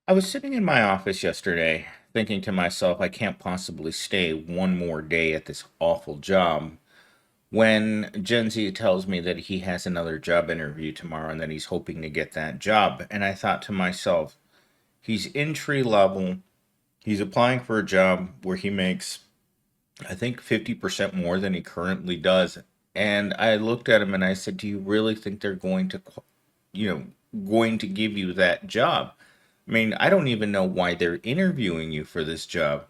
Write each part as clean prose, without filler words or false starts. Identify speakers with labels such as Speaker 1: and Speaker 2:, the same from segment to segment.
Speaker 1: I was sitting in my office yesterday thinking to myself, I can't possibly stay one more day at this awful job when Gen Z tells me that he has another job interview tomorrow and that he's hoping to get that job. And I thought to myself, he's entry level, he's applying for a job where he makes, I think, 50% more than he currently does. And I looked at him and I said, do you really think they're going to, you know, going to give you that job? I mean, I don't even know why they're interviewing you for this job.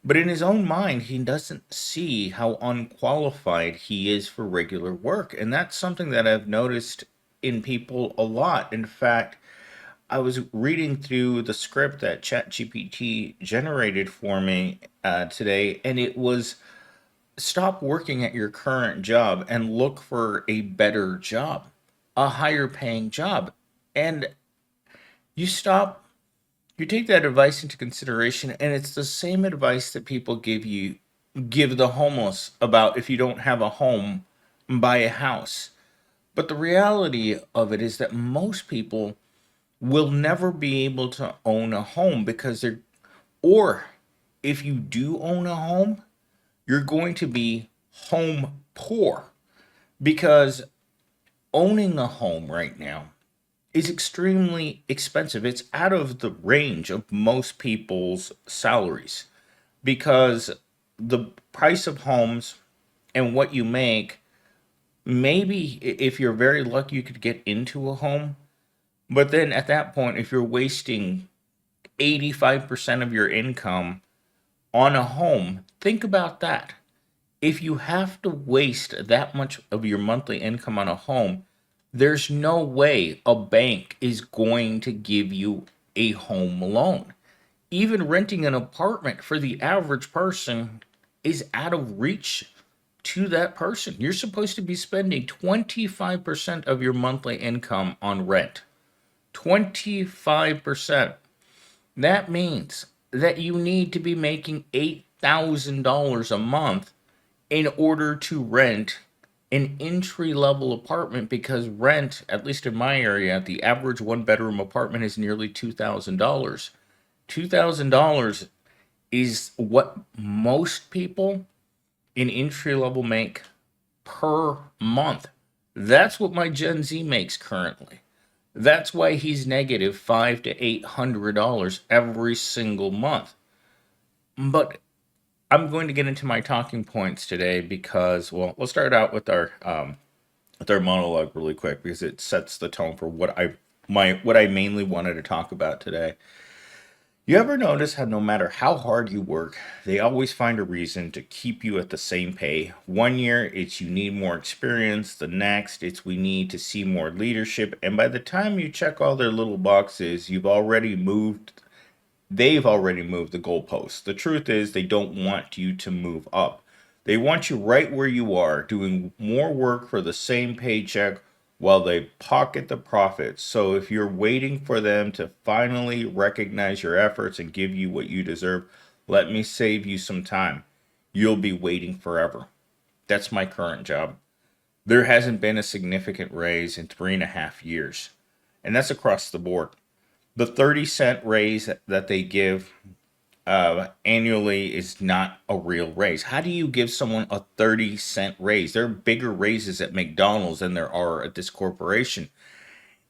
Speaker 1: But in his own mind, he doesn't see how unqualified he is for regular work. And that's something that I've noticed in people a lot. In fact, I was reading through the script that ChatGPT generated for me today, and it was stop working at your current job and look for a better job, a higher paying job. And you stop you take that advice into consideration, and it's the same advice that people give the homeless about if you don't have a home, buy a house. But the reality of it is that most people will never be able to own a home because they're, or if you do own a home, you're going to be home poor because owning a home right now is extremely expensive. It's out of the range of most people's salaries because the price of homes and what you make, maybe if you're very lucky, you could get into a home. But then at that point, if you're wasting 85% of your income on a home, think about that. If you have to waste that much of your monthly income on a home, there's no way a bank is going to give you a home loan. Even renting an apartment for the average person is out of reach to that person. You're supposed to be spending 25% of your monthly income on rent. 25%. That means that you need to be making $8,000 a month in order to rent an entry level apartment because rent, at least in my area, the average one bedroom apartment is nearly $2,000. $2,000 is what most people in entry level make per month. That's what my Gen Z makes currently. That's why he's negative $500 to $800 every single month. But I'm going to get into my talking points today because, well, we'll start out with our monologue really quick because it sets the tone for what I mainly wanted to talk about today. You ever notice how no matter how hard you work, they always find a reason to keep you at the same pay? One year it's you need more experience, the next it's we need to see more leadership, and by the time you check all their little boxes, they've already moved the goalposts. The truth is, they don't want you to move up. They want you right where you are, doing more work for the same paycheck while they pocket the profits. So if you're waiting for them to finally recognize your efforts and give you what you deserve, let me save you some time. You'll be waiting forever. That's my current job. There hasn't been a significant raise in 3.5 years, and that's across the board. The 30-cent raise that they give annually is not a real raise. How do you give someone a 30-cent raise? There are bigger raises at McDonald's than there are at this corporation.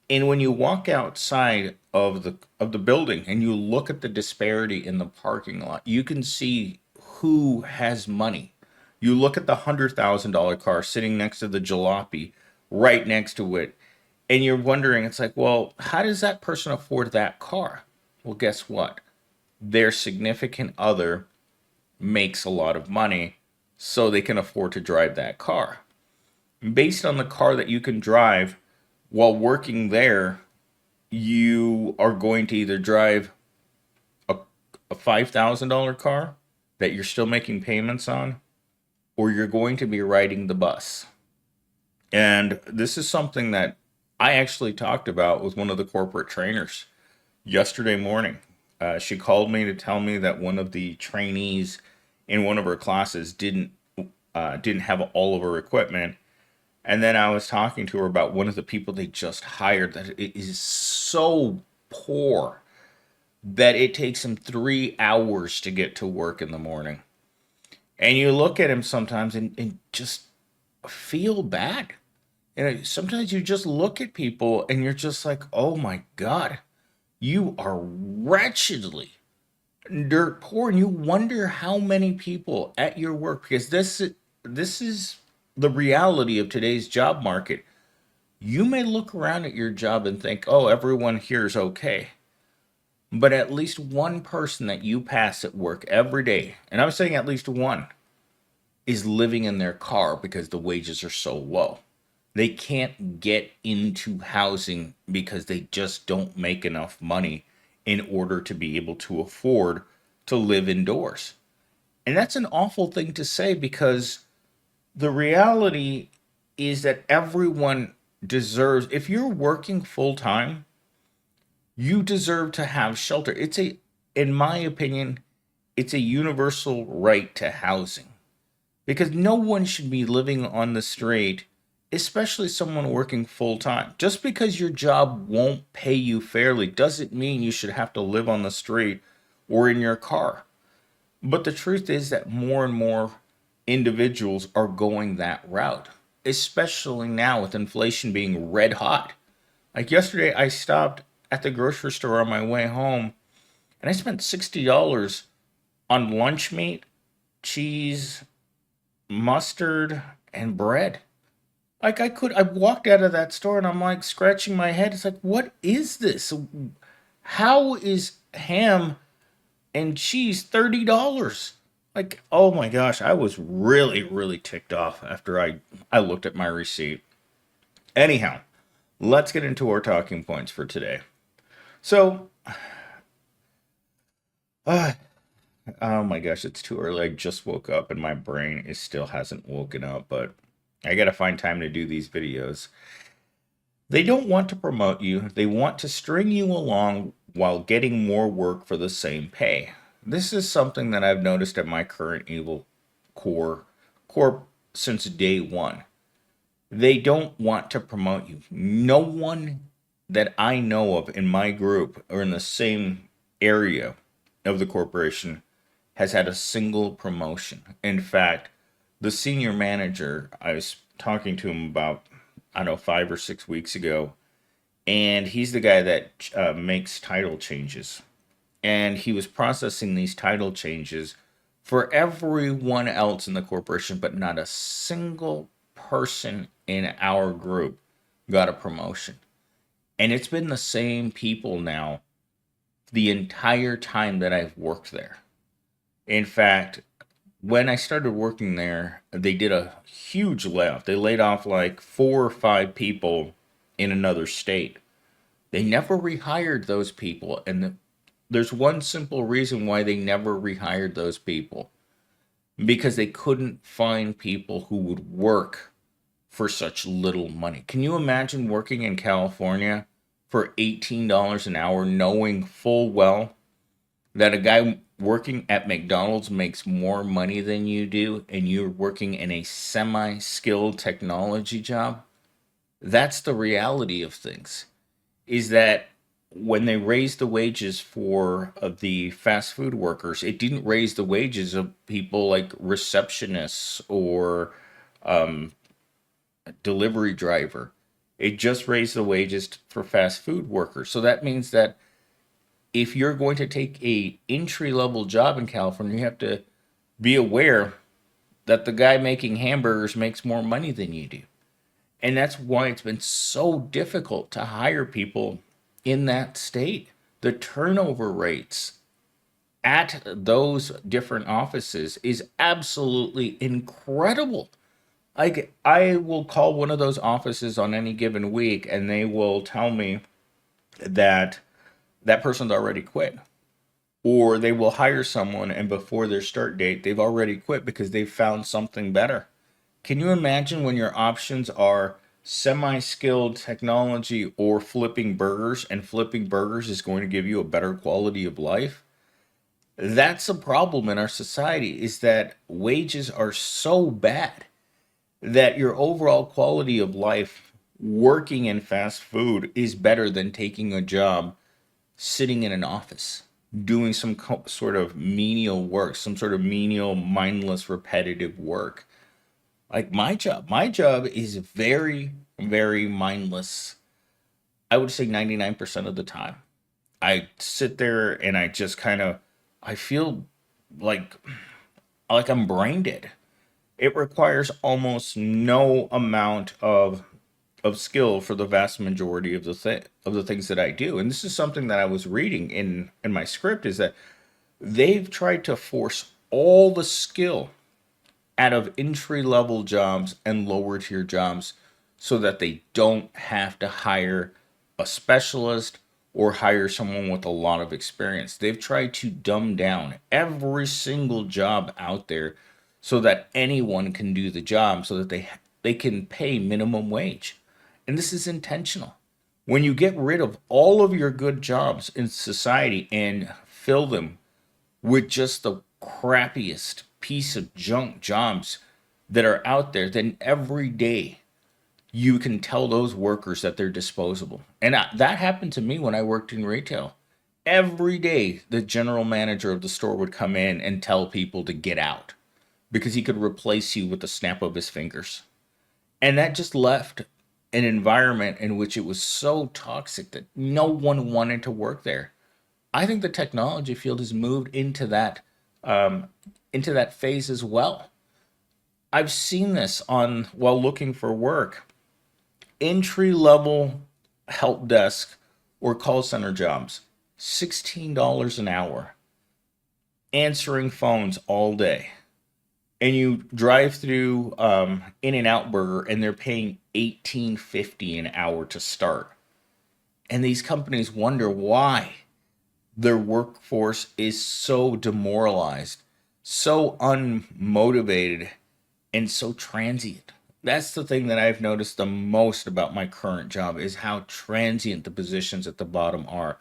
Speaker 1: And when you walk outside of the building and you look at the disparity in the parking lot, you can see who has money. You look at the $100,000 car sitting next to the jalopy right next to it, and you're wondering, it's like, well, how does that person afford that car? Well, guess what? Their significant other makes a lot of money, so they can afford to drive that car. Based on the car that you can drive while working there, you are going to either drive a, a $5,000 car that you're still making payments on, or you're going to be riding the bus. And this is something that I actually talked about with one of the corporate trainers yesterday morning. She called me to tell me that one of the trainees in one of her classes didn't have all of her equipment, and then I was talking to her about one of the people they just hired that is so poor. that it takes him 3 hours to get to work in the morning. And you look at him sometimes and just feel bad. Sometimes you just look at people and you're just like, oh my God, you are wretchedly dirt poor. And you wonder how many people at your work, because this is the reality of today's job market. You may look around at your job and think, oh, everyone here is okay. But at least one person that you pass at work every day, and I'm saying at least one, is living in their car because the wages are so low. They can't get into housing because they just don't make enough money in order to be able to afford to live indoors. And that's an awful thing to say because the reality is that everyone deserves, if you're working full time, you deserve to have shelter. In my opinion, it's a universal right to housing because no one should be living on the street, especially someone working full time. Just because your job won't pay you fairly doesn't mean you should have to live on the street or in your car. But the truth is that more and more individuals are going that route, especially now with inflation being red hot. Like yesterday, I stopped at the grocery store on my way home and I spent $60 on lunch meat, cheese, mustard, and bread. I walked out of that store and I'm like scratching my head. It's like, what is this? How is ham and cheese $30? Like, oh my gosh, I was really, really ticked off after I looked at my receipt. Anyhow, let's get into our talking points for today. So, uh, oh my gosh, it's too early. I just woke up and my brain is still hasn't woken up, but I gotta find time to do these videos. They don't want to promote you, they want to string you along while getting more work for the same pay. This is something that I've noticed at my current evil corp since day one. They don't want to promote you. No one that I know of in my group or in the same area of the corporation has had a single promotion. In fact, the senior manager, I was talking to him about, I don't know, 5 or 6 weeks ago, and he's the guy that makes title changes. And he was processing these title changes for everyone else in the corporation, but not a single person in our group got a promotion. And it's been the same people now the entire time that I've worked there. In fact, when I started working there, they did a huge layoff. They laid off like 4 or 5 people in another state. They never rehired those people. And there's one simple reason why they never rehired those people because they couldn't find people who would work for such little money. Can you imagine working in California for $18 an hour, knowing full well that a guy working at McDonald's makes more money than you do and you're working in a semi-skilled technology job? That's the reality of things. Is that when they raised the wages for the fast food workers, it didn't raise the wages of people like receptionists or delivery driver. It just raised the wages for fast food workers. So that means that if you're going to take a entry level job in California, you have to be aware that the guy making hamburgers makes more money than you do. And that's why it's been so difficult to hire people in that state. The turnover rates at those different offices is absolutely incredible. Like, I will call one of those offices on any given week and they will tell me that that person's already quit. Or they will hire someone and before their start date, they've already quit because they've found something better. Can you imagine when your options are semi-skilled technology or flipping burgers, and flipping burgers is going to give you a better quality of life? That's a problem in our society, is that wages are so bad that your overall quality of life working in fast food is better than taking a job sitting in an office. doing some sort of menial work, some sort of menial, mindless, repetitive work. Like my job is very, very mindless. I would say 99% of the time. I sit there and I just kind of, I feel like I'm brain dead. It requires almost no amount of skill for the vast majority of the things that I do. And this is something that I was reading in my script, is that they've tried to force all the skill out of entry level jobs and lower tier jobs so that they don't have to hire a specialist or hire someone with a lot of experience. They've tried to dumb down every single job out there so that anyone can do the job, so that they can pay minimum wage. And this is intentional. When you get rid of all of your good jobs in society and fill them with just the crappiest piece of junk jobs that are out there, then every day you can tell those workers that they're disposable. And that happened to me when I worked in retail. Every day, the general manager of the store would come in and tell people to get out because he could replace you with the snap of his fingers. And that just left an environment in which it was so toxic that no one wanted to work there. I think the technology field has moved um, into that phase as well. I've seen this on while looking for work. Entry level help desk or call center jobs, $16 an hour, answering phones all day. And you drive through In and Out Burger and they're paying 18.50 an hour to start. And these companies wonder why their workforce is so demoralized, so unmotivated, and so transient. That's the thing that I've noticed the most about my current job, is how transient the positions at the bottom are.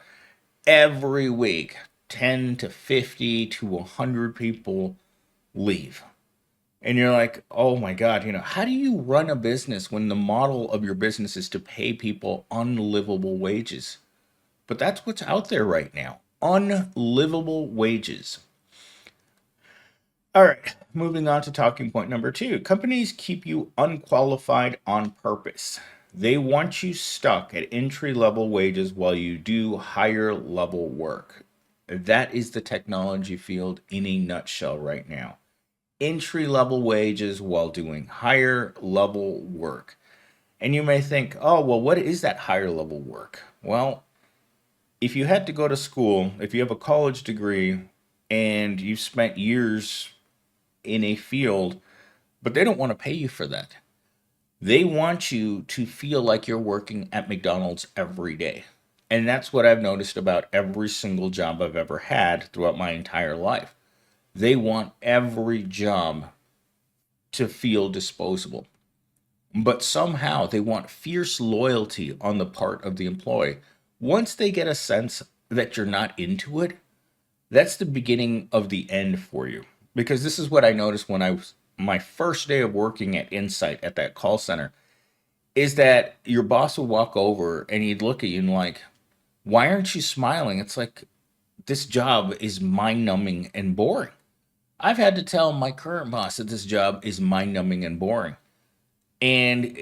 Speaker 1: Every week, 10 to 50 to 100 people leave. And you're like, oh my God, how do you run a business when the model of your business is to pay people unlivable wages? But that's what's out there right now, unlivable wages. All right, moving on to talking point number two. Companies keep you unqualified on purpose. They want you stuck at entry level wages while you do higher level work. That is the technology field in a nutshell right now. Entry level wages while doing higher level work. And you may think, oh, well, what is that higher level work? Well, if you had to go to school, if you have a college degree and you've spent years in a field, but they don't want to pay you for that. They want you to feel like you're working at McDonald's every day. And that's what I've noticed about every single job I've ever had throughout my entire life. They want every job to feel disposable. But somehow they want fierce loyalty on the part of the employee. Once they get a sense that you're not into it, that's the beginning of the end for you. Because this is what I noticed when I was my first day of working at Insight at that call center, is that your boss would walk over and he'd look at you and like, why aren't you smiling? It's like, this job is mind numbing and boring. I've had to tell my current boss that this job is mind numbing and boring. And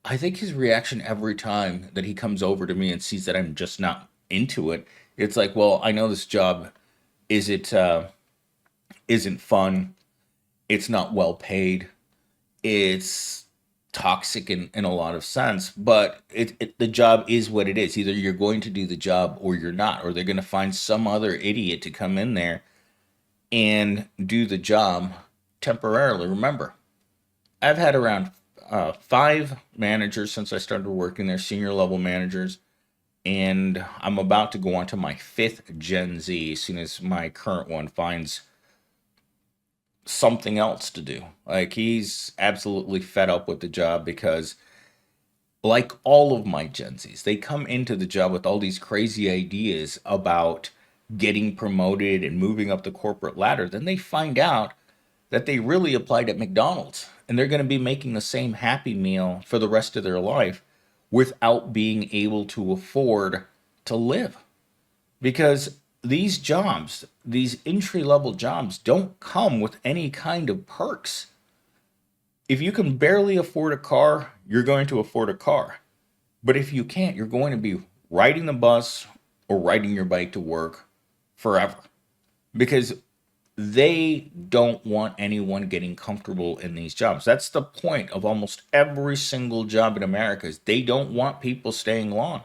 Speaker 1: I think his reaction every time that he comes over to me and sees that I'm just not into it, it's like, well, I know this job isn't isn't fun. It's not well paid. It's toxic in a lot of sense, but the job is what it is. Either you're going to do the job or you're not, or they're going to find some other idiot to come in there and do the job temporarily. Remember, I've had around five managers since I started working there, senior level managers, and I'm about to go on to my fifth Gen Z as soon as my current one finds something else to do. Like, he's absolutely fed up with the job because, like all of my Gen Zs, they come into the job with all these crazy ideas about getting promoted and moving up the corporate ladder. Then they find out that they really applied at McDonald's and they're going to be making the same Happy Meal for the rest of their life without being able to afford to live. Because these jobs, these entry level jobs, don't come with any kind of perks. If you can barely afford a car, you're going to afford a car. But if you can't, you're going to be riding the bus or riding your bike to work forever, because they don't want anyone getting comfortable in these jobs. That's the point of almost every single job in America, is they don't want people staying long.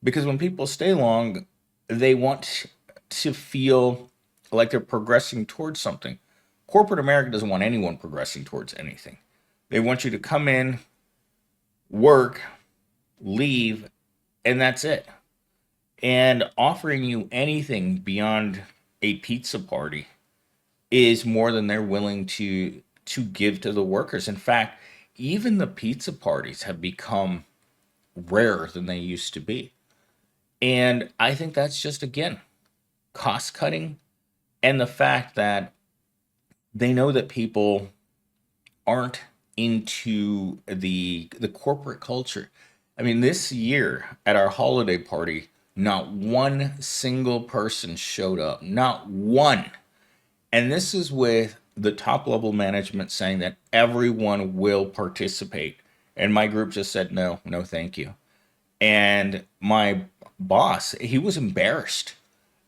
Speaker 1: Because when people stay long, they want to feel like they're progressing towards something. Corporate America doesn't want anyone progressing towards anything. They want you to come in, work, leave, and that's it. And offering you anything beyond a pizza party is more than they're willing to give to the workers. In fact, even the pizza parties have become rarer than they used to be. And I think that's just, again, cost cutting, and the fact that they know that people aren't into the corporate culture. I mean, this year at our holiday party, not one single person showed up. Not one. And this is with the top level management saying that everyone will participate. And my group just said, no, no, thank you. And my boss, he was embarrassed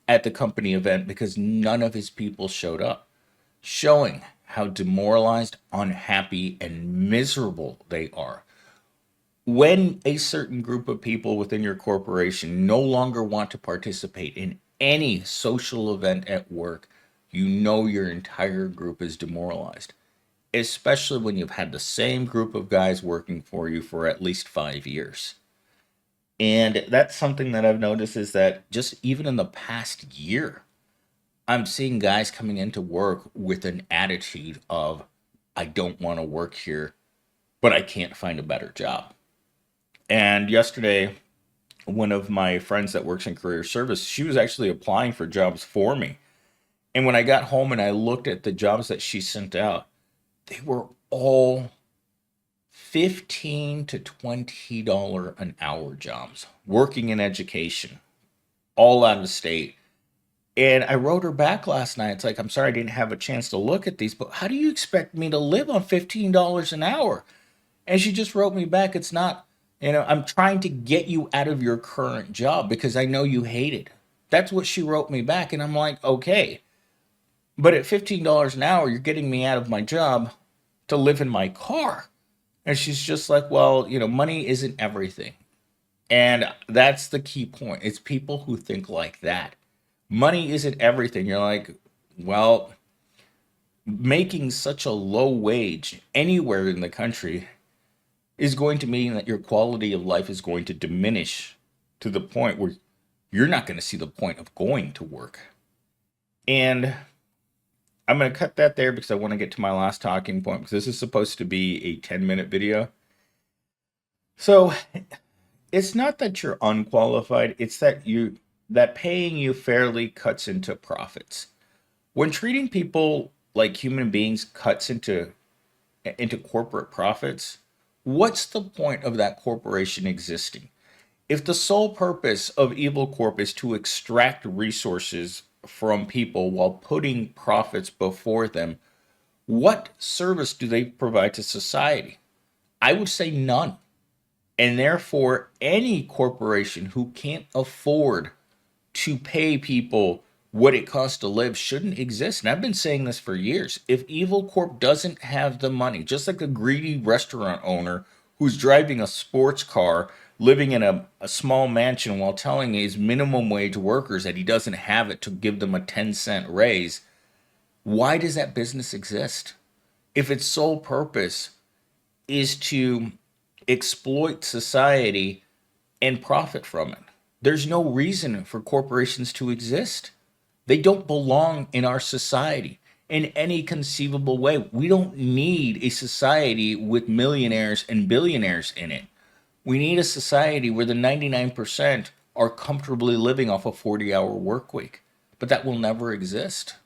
Speaker 1: at the company event because none of his people showed up, showing how demoralized, unhappy, and miserable they are. When a certain group of people within your corporation no longer want to participate in any social event at work, you know your entire group is demoralized, especially when you've had the same group of guys working for you for at least 5 years. And that's something that I've noticed, is that just even in the past year, I'm seeing guys coming into work with an attitude of, I don't want to work here, but I can't find a better job. And yesterday, one of my friends that works in career service, she was actually applying for jobs for me. And when I got home and I looked at the jobs that she sent out, they were all 15 to $20 an hour jobs, working in education, all out of state. And I wrote her back last night. It's like, I'm sorry I didn't have a chance to look at these, but how do you expect me to live on $15 an hour? And she just wrote me back, it's not, I'm trying to get you out of your current job because I know you hate it. That's what she wrote me back. And I'm like, okay, but at $15 an hour, you're getting me out of my job to live in my car. And she's just like, well, money isn't everything. And that's the key point. It's people who think like that. Money isn't everything. You're like, well, making such a low wage anywhere in the country is going to mean that your quality of life is going to diminish to the point where you're not going to see the point of going to work. And I'm going to cut that there because I want to get to my last talking point, because this is supposed to be a 10-minute video. So it's not that you're unqualified, it's that paying you fairly cuts into profits. When treating people like human beings cuts into corporate profits, what's the point of that corporation existing? If the sole purpose of Evil Corp is to extract resources from people while putting profits before them, what service do they provide to society? I would say none. And therefore, any corporation who can't afford to pay people what it costs to live shouldn't exist. And I've been saying this for years. If Evil Corp doesn't have the money, just like a greedy restaurant owner who's driving a sports car, living in a small mansion while telling his minimum wage workers that he doesn't have it to give them a 10-cent raise, why does that business exist? If its sole purpose is to exploit society and profit from it, there's no reason for corporations to exist. They don't belong in our society in any conceivable way. We don't need a society with millionaires and billionaires in it. We need a society where the 99% are comfortably living off a 40-hour work week. But that will never exist.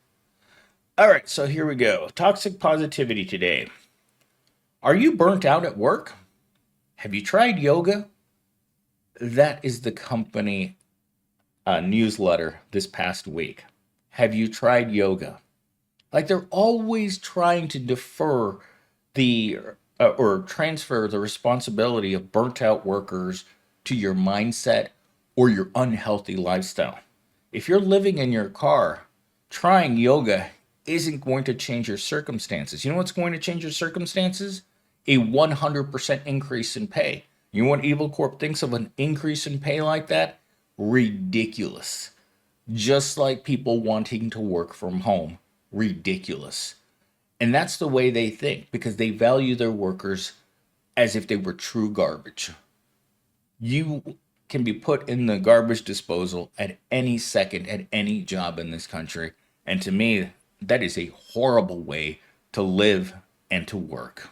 Speaker 1: All right, so here we go. Toxic positivity today. Are you burnt out at work? Have you tried yoga? That is the company newsletter this past week. Have you tried yoga? Like they're always trying to defer the or transfer the responsibility of burnt out workers to your mindset or your unhealthy lifestyle. If you're living in your car, trying yoga isn't going to change your circumstances. You know what's going to change your circumstances? A 100% increase in pay. You know what Evil Corp thinks of an increase in pay like that? Ridiculous. Just like people wanting to work from home. Ridiculous. And that's the way they think because they value their workers as if they were true garbage. You can be put in the garbage disposal at any second at any job in this country. And to me, that is a horrible way to live and to work.